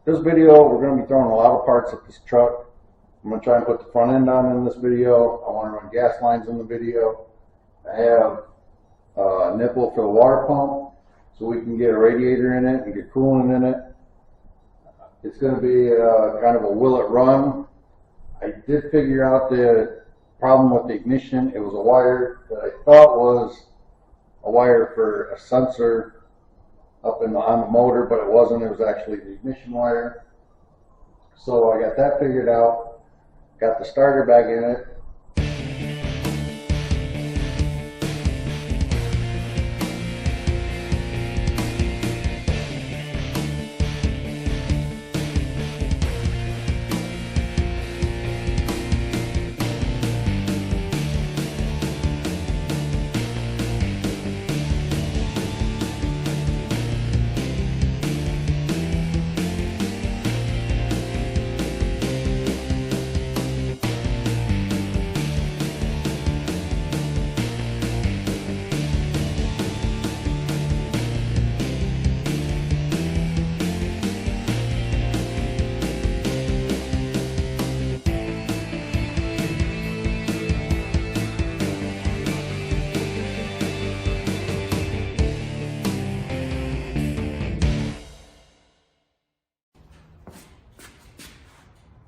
This video, we're going to be throwing a lot of parts at this truck. I'm going to try and put the front end on in this video. I want to run gas lines in the video. I have a nipple for the water pump so we can get a radiator in it and get coolant in it. It's going to be kind of a will it run. I did figure out the problem with the ignition. It was a wire that I thought was a wire for a sensor up on the motor, but it wasn't. It was actually the ignition wire. So I got that figured out. Got the starter back in it.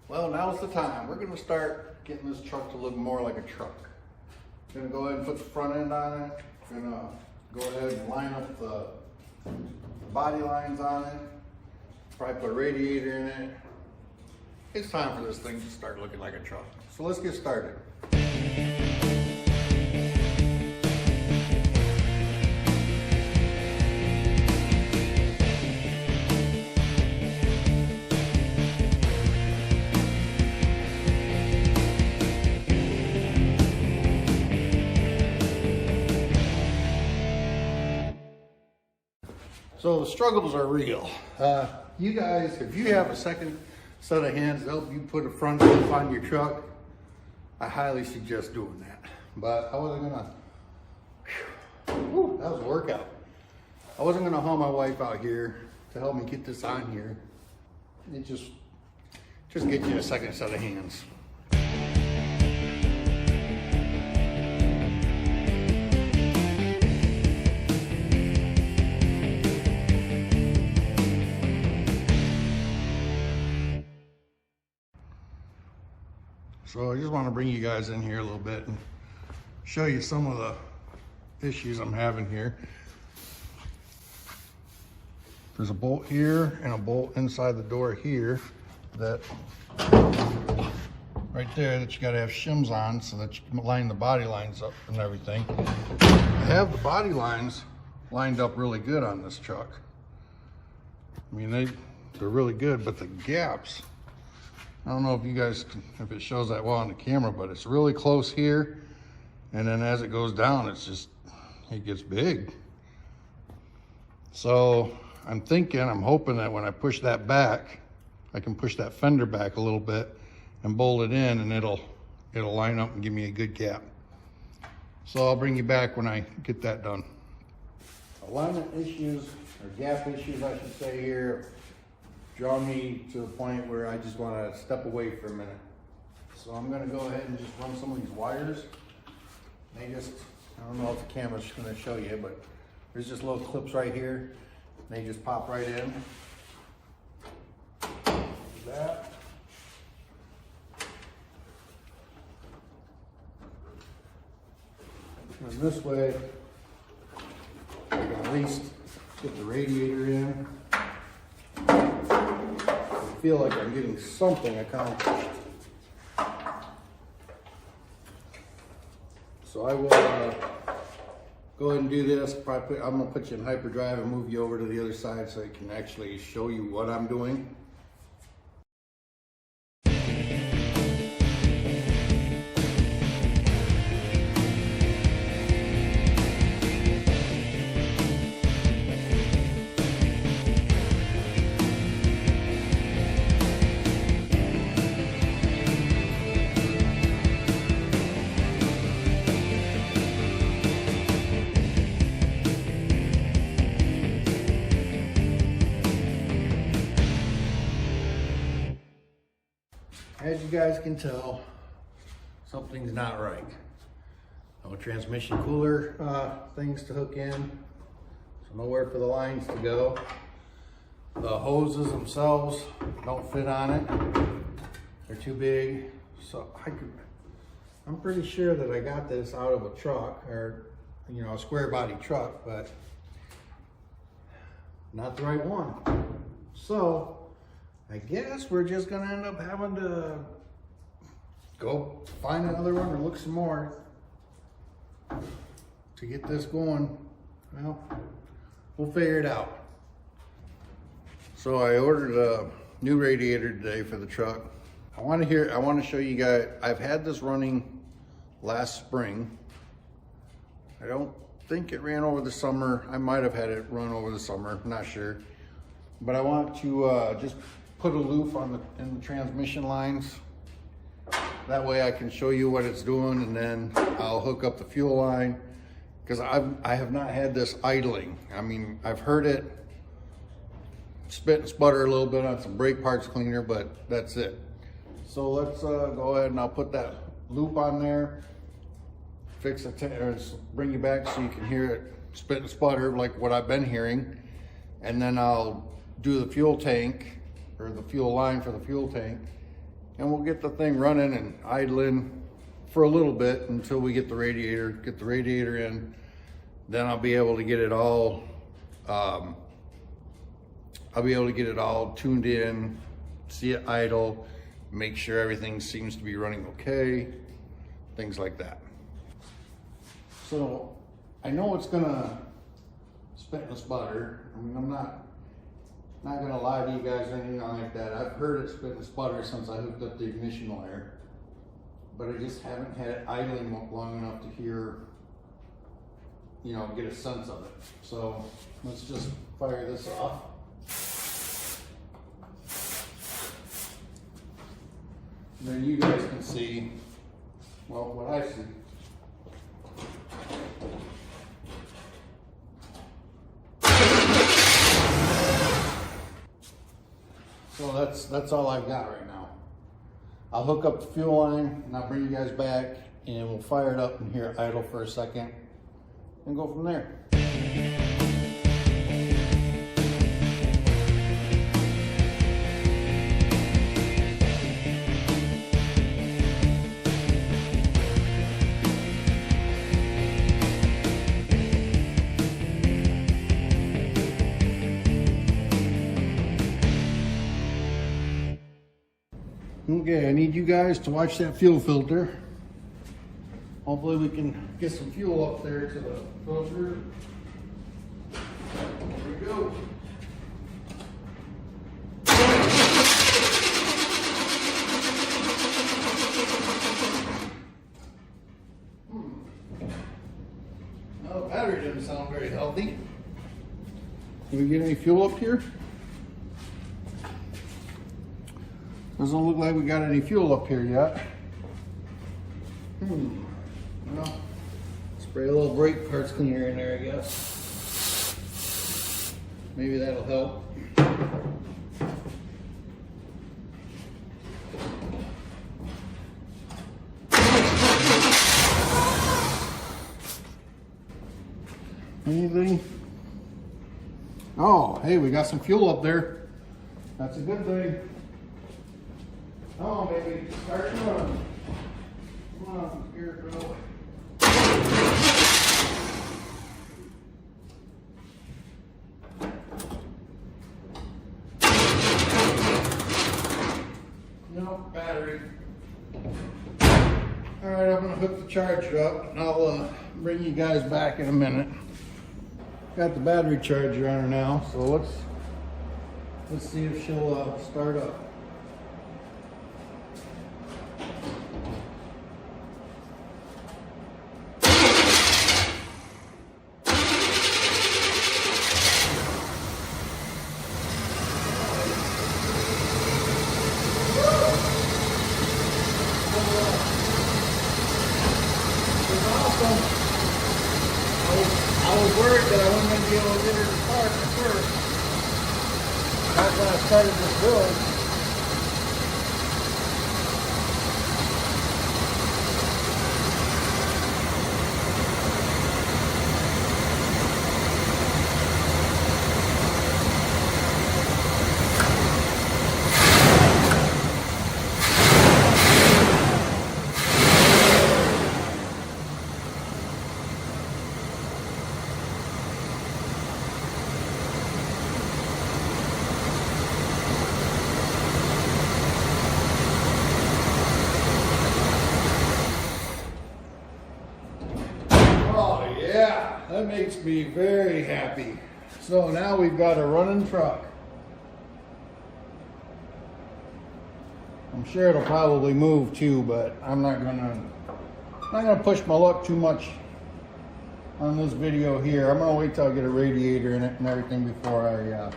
Well, now's the time. We're going to start getting this truck to look more like a truck. I'm going to go ahead and put the front end on it. I'm going to go ahead and line up the body lines on it. Probably put a radiator in it. It's time for this thing to start looking like a truck. So let's get started. So the struggles are real. You guys, if you have a second set of hands to help you put a front end on your truck, I highly suggest doing that. But I wasn't gonna, that was a workout. I wasn't gonna haul my wife out here to help me get this on here. It just get you a second set of hands. So I just want to bring you guys in here a little bit and show you some of the issues I'm having here. There's a bolt here and a bolt inside the door here that right there that you got to have shims on so that you can line the body lines up and everything. I have the body lines lined up really good on this truck. I mean, they're really good, but the gaps, I don't know if you guys, if it shows that well on the camera, but it's really close here. And then as it goes down, it gets big. So I'm hoping that when I push that back, I can push that fender back a little bit and bolt it in, and it'll line up and give me a good gap. So I'll bring you back when I get that done. Alignment issues, or gap issues I should say here, draw me to the point where I just want to step away for a minute. So I'm going to go ahead and just run some of these wires. I don't know if the camera's going to show you, but there's just little clips right here. They just pop right in. That. And this way, I can at least get the radiator in. I feel like I'm getting something accomplished. So I will go ahead and do this. I'm going to put you in hyperdrive and move you over to the other side so I can actually show you what I'm doing. as you guys can tell, something's not right. No transmission cooler things to hook in, so nowhere for the lines to go. The hoses themselves don't fit on it. They're too big. So I'm pretty sure that I got this out of a truck, or you know, a square body truck, but not the right one. So I guess we're just gonna end up having to go find another one or look some more to get this going. Well, we'll figure it out. So I ordered a new radiator today for the truck. I want to show you guys. I've had this running last spring. I don't think it ran over the summer. I might have had it run over the summer, not sure. But I want to just put a loop in the transmission lines. That way I can show you what it's doing, and then I'll hook up the fuel line, because I have not had this idling. I mean, I've heard it spit and sputter a little bit on some brake parts cleaner, but that's it. So let's go ahead and I'll put that loop on there, fix it, or bring you back so you can hear it spit and sputter like what I've been hearing. And then I'll do the fuel tank, or the fuel line for the fuel tank, and we'll get the thing running and idling for a little bit until we get the radiator in. Then I'll be able to get it all tuned in, see it idle, make sure everything seems to be running okay, things like that. So I know it's gonna spit and sputter. I mean, I'm not gonna lie to you guys or anything like that. I've heard it spit and sputter since I hooked up the ignition wire, but I just haven't had it idling long enough to hear, you know, get a sense of it. So let's just fire this off. And then you guys can see, well, what I see. So that's all I've got right now. I'll hook up the fuel line and I'll bring you guys back, and we'll fire it up and hear it idle for a second and go from there. Okay, I need you guys to watch that fuel filter. Hopefully we can get some fuel up there to the filter. There we go. Well, the battery doesn't sound very healthy. Can we get any fuel up here? Doesn't look like we got any fuel up here yet. Well, spray a little brake parts cleaner in there, I guess. Maybe that'll help. Anything? Oh, hey, we got some fuel up there. That's a good thing. Oh, baby, start running. Come on, here it goes. No, battery. All right, I'm gonna hook the charger up and I'll bring you guys back in a minute. Got the battery charger on her now, so let's see if she'll start up. I was worried that I wasn't going to be able to get her to start at first. That's when I started this build. makes me very happy. So now we've got a running truck. I'm sure it'll probably move too, but I'm not gonna push my luck too much on this video here. I'm gonna wait till I get a radiator in it and everything before I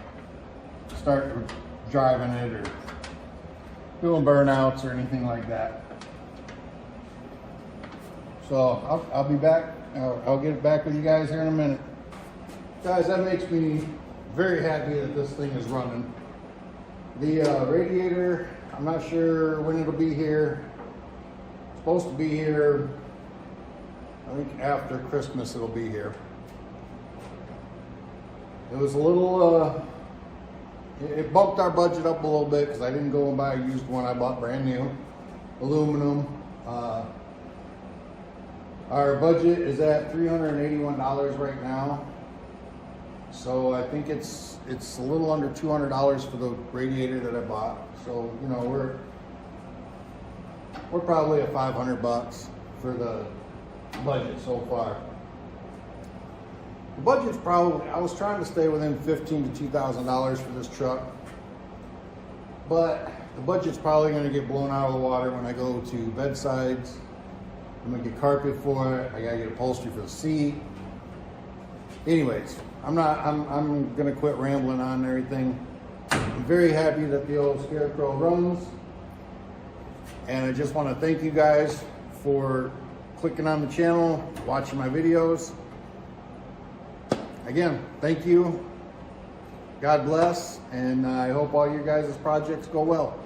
start driving it or doing burnouts or anything like that. So I'll be back. I'll get back with you guys here in a minute. Guys, that makes me very happy that this thing is running. The radiator, I'm not sure when it'll be here. It's supposed to be here, I think after Christmas it'll be here. It was a little, it bumped our budget up a little bit because I didn't go and buy a used one. I bought brand new, aluminum. Our budget is at $381 right now. So I think it's a little under $200 for the radiator that I bought. So, you know, we're probably at $500 for the budget so far. The budget's probably, I was trying to stay within $1,500 to $2,000 for this truck, but the budget's probably going to get blown out of the water when I go to bedsides. I'm going to get carpet for it. I got to get upholstery for the seat. Anyways, I'm going to quit rambling on and everything. I'm very happy that the old Scarecrow runs. And I just want to thank you guys for clicking on the channel, watching my videos. Again, thank you. God bless. And I hope all your guys' projects go well.